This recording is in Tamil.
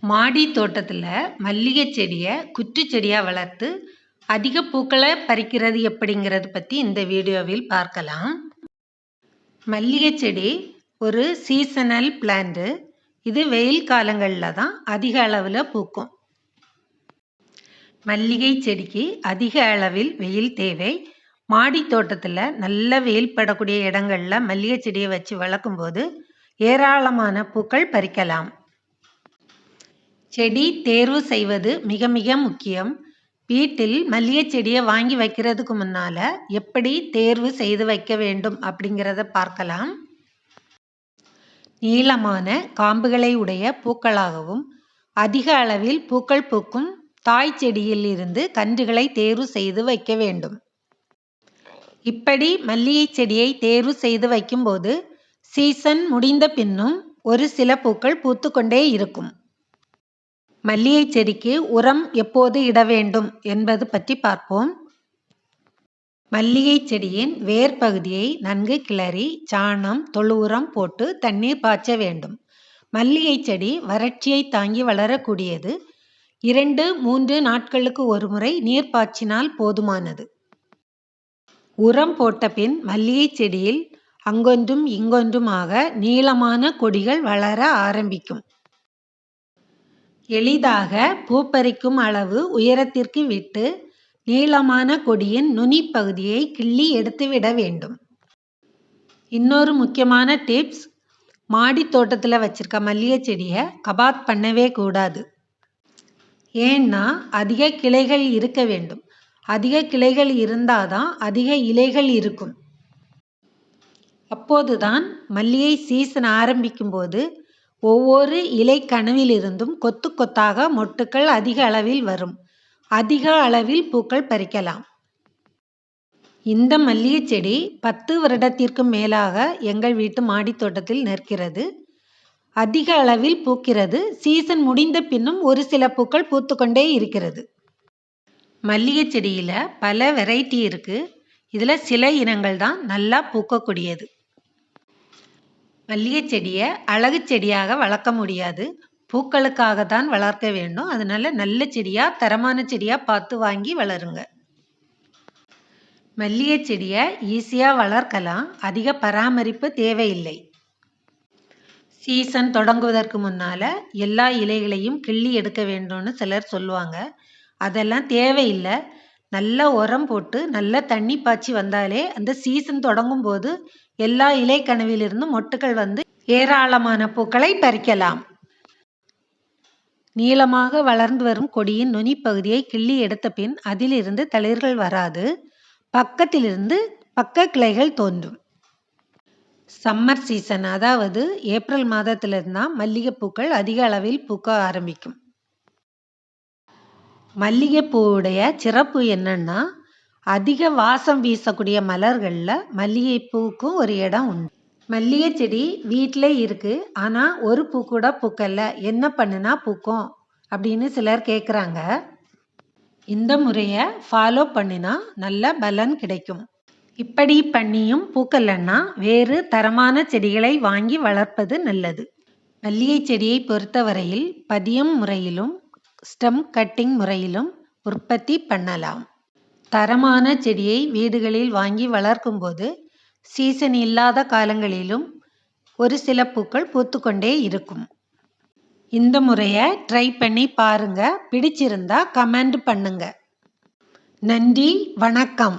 மாடி தோட்டத்தில் மல்லிகை செடியை குற்று செடியாக வளர்த்து அதிக பூக்களை பறிக்கிறது எப்படிங்கிறது பற்றி இந்த வீடியோவில் பார்க்கலாம். மல்லிகை செடி ஒரு சீசனல் பிளான்ட். இது வெயில் காலங்களில் தான் அதிக அளவில் பூக்கும். மல்லிகை செடிக்கு அதிக அளவில் வெயில் தேவை. மாடி தோட்டத்தில் நல்ல வெயில் படக்கூடிய இடங்களில் மல்லிகை செடியை வச்சு வளர்க்கும் போது ஏராளமான பூக்கள் பறிக்கலாம். செடி தேர்வு செய்வது மிக மிக முக்கியம். வீட்டில் மல்லிகை செடியை வாங்கி வைக்கிறதுக்கு முன்னால் எப்படி தேர்வு செய்து வைக்க வேண்டும் அப்படிங்கிறத பார்க்கலாம். நீளமான காம்புகளை உடைய பூக்களாகவும் அதிக அளவில் பூக்கள் பூக்கும் தாய் செடியில் இருந்து கன்றுகளை தேர்வு செய்து வைக்க வேண்டும். இப்படி மல்லிகை செடியை தேர்வு செய்து வைக்கும்போது சீசன் முடிந்த பின்னும் ஒரு சில பூக்கள் பூத்துக்கொண்டே இருக்கும். மல்லிகை செடிக்கு உரம் எப்போது இட வேண்டும் என்பது பற்றி பார்ப்போம். மல்லிகை செடியின் வேர் பகுதியை நன்கு கிளறி சாணம், தொழு உரம் போட்டு தண்ணீர் பாய்ச்ச வேண்டும். மல்லிகை செடி வறட்சியை தாங்கி வளரக்கூடியது. 2-3 நாட்களுக்கு ஒரு முறை நீர் பாய்ச்சினால் போதுமானது. உரம் போட்ட பின் மல்லிகை செடியில் அங்கொன்றும் இங்கொன்றுமாக நீளமான கொடிகள் வளர ஆரம்பிக்கும். எளிதாக பூப்பறிக்கும் அளவு உயரத்திற்கு விட்டு நீளமான கொடியின் நுனி பகுதியை கிள்ளி எடுத்துவிட வேண்டும். இன்னொரு முக்கியமான டிப்ஸ், மாடி தோட்டத்தில் வச்சிருக்க மல்லிகை செடியை கபாத் பண்ணவே கூடாது. ஏன்னா அதிக கிளைகள் இருக்க வேண்டும். அதிக கிளைகள் இருந்தாதான் அதிக இலைகள் இருக்கும். அப்போதுதான் மல்லிகை சீசன் ஆரம்பிக்கும் போது ஒவ்வொரு இலை கனவிலிருந்தும் கொத்து கொத்தாக மொட்டுக்கள் அதிக அளவில் வரும். அதிக அளவில் பூக்கள் பறிக்கலாம். இந்த மல்லிகை செடி 10 வருடத்திற்கு மேலாக எங்கள் வீட்டு மாடி தோட்டத்தில் நிற்கிறது. அதிக அளவில் பூக்கிறது. சீசன் முடிந்த பின்னும் ஒரு சில பூக்கள் பூத்துக்கொண்டே இருக்கிறது. மல்லிகை செடியில் பல வெரைட்டி இருக்கு. இதில் சில இனங்கள் தான் நல்லா பூக்கக்கூடியது. மல்லிகை செடியை அழகு செடியாக வளர்க்க முடியாது. பூக்களுக்காக தான் வளர்க்க வேண்டும். அதனால நல்ல செடியாக, தரமான செடியாக பார்த்து வாங்கி வளருங்க. மல்லிகை செடியை ஈஸியாக வளர்க்கலாம். அதிக பராமரிப்பு தேவையில்லை. சீசன் தொடங்குவதற்கு முன்னால் எல்லா இலைகளையும் கிள்ளி எடுக்க வேண்டும்னு சிலர் சொல்லுவாங்க. அதெல்லாம் தேவையில்லை. நல்ல உரம் போட்டு நல்ல தண்ணி பாய்ச்சி வந்தாலே அந்த சீசன் தொடங்கும் போது எல்லா இலை கனவிலிருந்து மொட்டுக்கள் வந்து ஏராளமான பூக்களை பறிக்கலாம். நீளமாக வளர்ந்து வரும் கொடியின் நுனி பகுதியை கிள்ளி எடுத்த பின் அதிலிருந்து தளிர்கள் வராது. பக்கத்திலிருந்து பக்க கிளைகள் தோன்றும். சம்மர் சீசன், அதாவது ஏப்ரல் மாதத்திலிருந்து தான் மல்லிகைப்பூக்கள் அதிக அளவில் பூக்க ஆரம்பிக்கும். மல்லிகைப்பூவுடைய சிறப்பு என்னன்னா, அதிக வாசம் வீசக்கூடிய மலர்களில் மல்லிகைப்பூவுக்கும் ஒரு இடம் உண்டு. மல்லிகை செடி வீட்டில் இருக்கு, ஆனால் ஒரு பூ கூட பூக்கல, என்ன பண்ணுனா பூக்கும் அப்படின்னு சிலர் கேட்குறாங்க. இந்த முறையை ஃபாலோ பண்ணினா நல்ல பலன் கிடைக்கும். இப்படி பண்ணியும் பூக்கலன்னா வேறு தரமான செடிகளை வாங்கி வளர்ப்பது நல்லது. மல்லிகை செடியை பொறுத்தவரையில் பதியம் முறையிலும் ஸ்டெம் கட்டிங் முறையிலும் உற்பத்தி பண்ணலாம். தரமான செடியை வீடுகளில் வாங்கி வளர்க்கும் போது சீசன் இல்லாத காலங்களிலும் ஒரு சில பூக்கள் பூத்துக்கொண்டே இருக்கும். இந்த முறையை ட்ரை பண்ணி பாருங்க. பிடிச்சிருந்தா கமெண்ட் பண்ணுங்க. நன்றி, வணக்கம்.